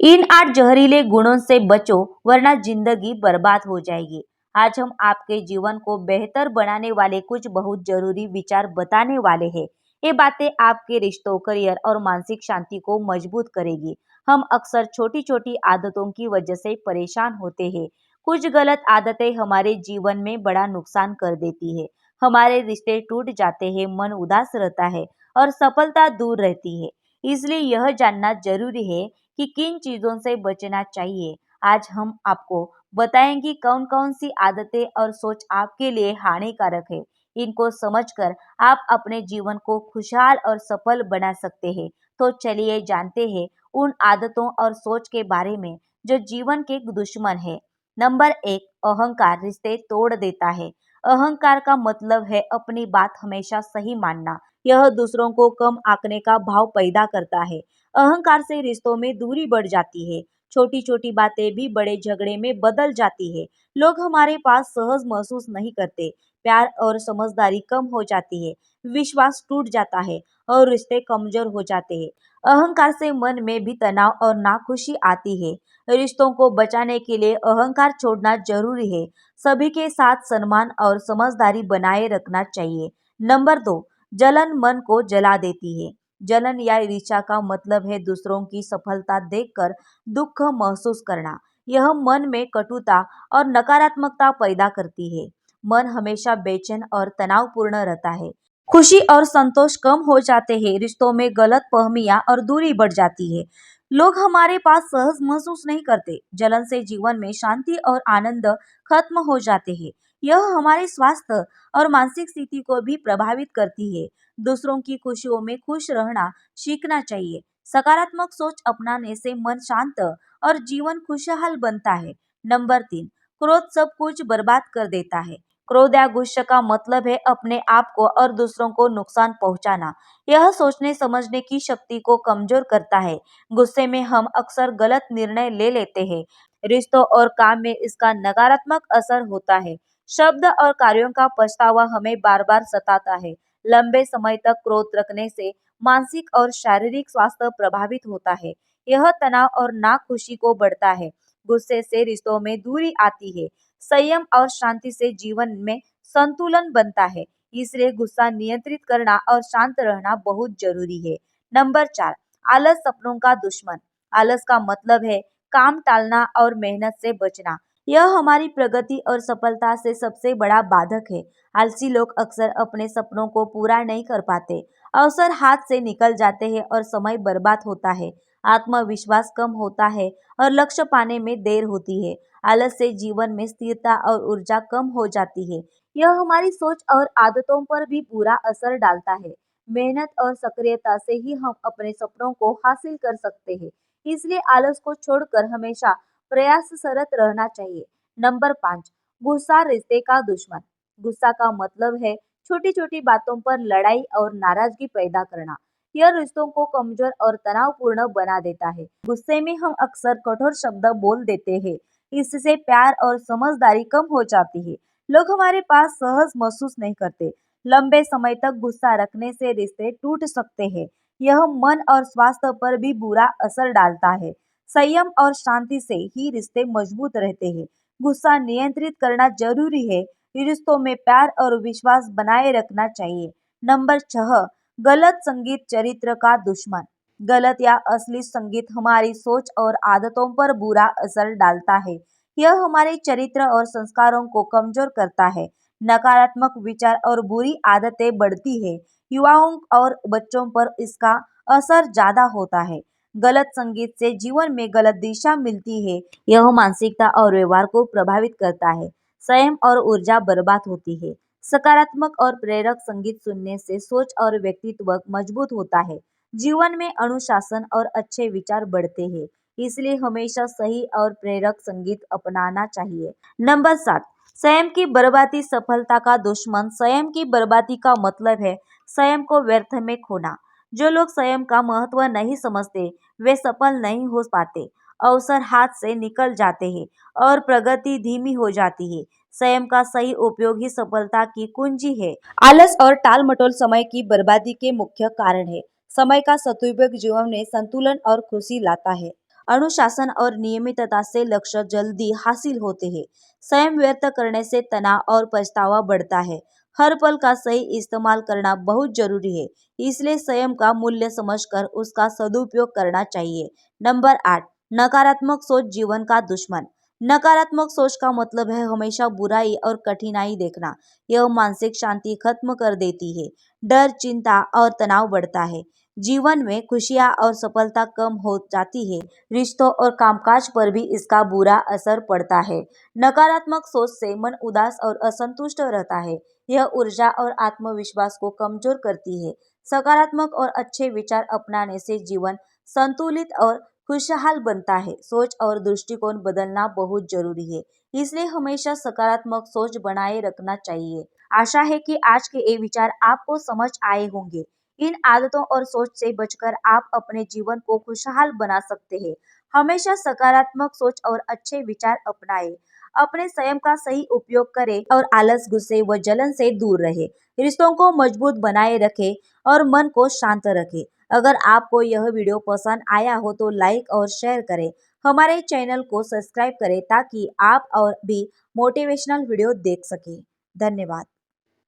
इन 8 जहरीले गुणों से बचो वरना जिंदगी बर्बाद हो जाएगी। आज हम आपके जीवन को बेहतर बनाने वाले कुछ बहुत जरूरी विचार बताने वाले हैं। ये बातें आपके रिश्तों, करियर और मानसिक शांति को मजबूत करेगी। हम अक्सर छोटी छोटी आदतों की वजह से परेशान होते हैं। कुछ गलत आदतें हमारे जीवन में बड़ा नुकसान कर देती है। हमारे रिश्ते टूट जाते हैं, मन उदास रहता है और सफलता दूर रहती है। इसलिए यह जानना जरूरी है कि किन चीजों से बचना चाहिए। आज हम आपको बताएंगे कौन कौन सी आदतें और सोच आपके लिए हानिकारक है। इनको समझकर आप अपने जीवन को खुशहाल और सफल बना सकते हैं। तो चलिए जानते हैं उन आदतों और सोच के बारे में जो जीवन के दुश्मन है। नंबर 1, अहंकार रिश्ते तोड़ देता है। अहंकार का मतलब है अपनी बात हमेशा सही मानना। यह दूसरों को कम आंकने का भाव पैदा करता है। अहंकार से रिश्तों में दूरी बढ़ जाती है। छोटी छोटी बातें भी बड़े झगड़े में बदल जाती है। लोग हमारे पास सहज महसूस नहीं करते। प्यार और समझदारी कम हो जाती है। विश्वास टूट जाता है और रिश्ते कमजोर हो जाते हैं। अहंकार से मन में भी तनाव और नाखुशी आती है। रिश्तों को बचाने के लिए अहंकार छोड़ना जरूरी है। सभी के साथ सम्मान और समझदारी बनाए रखना चाहिए। नंबर 2, जलन मन को जला देती है। जलन या ईर्ष्या का मतलब है दूसरों की सफलता देखकर दुख महसूस करना। यह मन में कटुता और नकारात्मकता पैदा करती है। मन हमेशा बेचैन और तनावपूर्ण रहता है। खुशी और संतोष कम हो जाते हैं। रिश्तों में गलत फहमियां और दूरी बढ़ जाती है। लोग हमारे पास सहज महसूस नहीं करते। जलन से जीवन में शांति और आनंद खत्म हो जाते हैं। यह हमारे स्वास्थ्य और मानसिक स्थिति को भी प्रभावित करती है। दूसरों की खुशियों में खुश रहना सीखना चाहिए। सकारात्मक सोच अपनाने से मन शांत और जीवन खुशहाल बनता है। नंबर 3, क्रोध सब कुछ बर्बाद कर देता है। क्रोध या गुस्से का मतलब है अपने आप को और दूसरों को नुकसान पहुंचाना। यह सोचने समझने की शक्ति को कमजोर करता है। गुस्से में हम अक्सर गलत निर्णय ले लेते हैं। रिश्तों और काम में इसका नकारात्मक असर होता है। शब्द और कार्यों का पछतावा हमें बार बार सताता है। लंबे समय तक क्रोध रखने से मानसिक और शारीरिक स्वास्थ्य प्रभावित होता है। यह तनाव और नाखुशी को बढ़ता है। गुस्से से रिश्तों में दूरी आती है। संयम और शांति से जीवन में संतुलन बनता है। इसलिए गुस्सा नियंत्रित करना और शांत रहना बहुत जरूरी है। नंबर 4, आलस सपनों का दुश्मन। आलस का मतलब है काम टालना और मेहनत से बचना। यह हमारी प्रगति और सफलता से सबसे बड़ा बाधक है। आलसी लोग अक्सर अपने सपनों को पूरा नहीं कर पाते। अवसर हाथ से निकल जाते हैं और समय बर्बाद होता है। आत्मविश्वास कम होता है और लक्ष्य पाने में देर होती है। आलस से जीवन में स्थिरता और ऊर्जा कम हो जाती है। यह हमारी सोच और आदतों पर भी बुरा असर डालता है। मेहनत और सक्रियता से ही हम अपने सपनों को हासिल कर सकते हैं। इसलिए आलस को छोड़कर हमेशा प्रयासरत रहना चाहिए। नंबर 5, गुस्सा रिश्ते का दुश्मन। गुस्सा का मतलब है छोटी छोटी बातों पर लड़ाई और नाराजगी पैदा करना। यह रिश्तों को कमजोर और तनावपूर्ण बना देता है। गुस्से में हम अक्सर कठोर शब्द बोल देते हैं। इससे प्यार और समझदारी कम हो जाती है। लोग हमारे पास सहज महसूस नहीं करते। लंबे समय तक गुस्सा रखने से रिश्ते टूट सकते हैं। यह मन और स्वास्थ्य पर भी बुरा असर डालता है। संयम और शांति से ही रिश्ते मजबूत रहते हैं। गुस्सा नियंत्रित करना जरूरी है। रिश्तों में प्यार और विश्वास बनाए रखना चाहिए। नंबर 6, गलत संगीत चरित्र का दुश्मन। गलत या असली संगीत हमारी सोच और आदतों पर बुरा असर डालता है। यह हमारे चरित्र और संस्कारों को कमजोर करता है। नकारात्मक विचार और बुरी आदतें बढ़ती है। युवाओं और बच्चों पर इसका असर ज्यादा होता है। गलत संगीत से जीवन में गलत दिशा मिलती है। यह मानसिकता और व्यवहार को प्रभावित करता है। संयम और ऊर्जा बर्बाद होती है। सकारात्मक और प्रेरक संगीत सुनने से सोच और व्यक्तित्व मजबूत होता है। जीवन में अनुशासन और अच्छे विचार बढ़ते हैं। इसलिए हमेशा सही और प्रेरक संगीत अपनाना चाहिए। नंबर 7, संयम की बर्बादी सफलता का दुश्मन। संयम की बर्बादी का मतलब है संयम को व्यर्थ में खोना। जो लोग संयम का महत्व नहीं समझते वे सफल नहीं हो पाते। अवसर हाथ से निकल जाते हैं और प्रगति धीमी हो जाती है। संयम का सही उपयोग ही सफलता की कुंजी है। आलस और टाल मटोल समय की बर्बादी के मुख्य कारण है। समय का सदुपयोग जीवन में संतुलन और खुशी लाता है। अनुशासन और नियमितता से लक्ष्य जल्दी हासिल होते हैं। स्वयं व्यर्थ करने से तनाव और पछतावा बढ़ता है। हर पल का सही इस्तेमाल करना बहुत जरूरी है, इसलिए स्वयं का मूल्य समझकर उसका सदुपयोग करना चाहिए। नंबर 8, नकारात्मक सोच जीवन का दुश्मन। नकारात्मक सोच का मतलब है हमेशा बुराई और कठिनाई देखना। यह मानसिक शांति खत्म कर देती है। डर, चिंता और तनाव बढ़ता है। जीवन में खुशियां और सफलता कम हो जाती है। रिश्तों और कामकाज पर भी इसका बुरा असर पड़ता है। नकारात्मक सोच से मन उदास और असंतुष्ट रहता है। यह ऊर्जा और आत्मविश्वास को कमजोर करती है। सकारात्मक और अच्छे विचार अपनाने से जीवन संतुलित और खुशहाल बनता है। सोच और दृष्टिकोण बदलना बहुत जरूरी है, इसलिए हमेशा सकारात्मक सोच बनाए रखना चाहिए। आशा है कि आज के ये विचार आपको समझ आए होंगे। इन आदतों और सोच से बचकर आप अपने जीवन को खुशहाल बना सकते हैं। हमेशा सकारात्मक सोच और अच्छे विचार अपनाएं। अपने स्वयं का सही उपयोग करें और आलस, गुस्से व जलन से दूर रहे। रिश्तों को मजबूत बनाए रखें और मन को शांत रखें। अगर आपको यह वीडियो पसंद आया हो तो लाइक और शेयर करें। हमारे चैनल को सब्सक्राइब करें ताकि आप और भी मोटिवेशनल वीडियो देख सकें। धन्यवाद।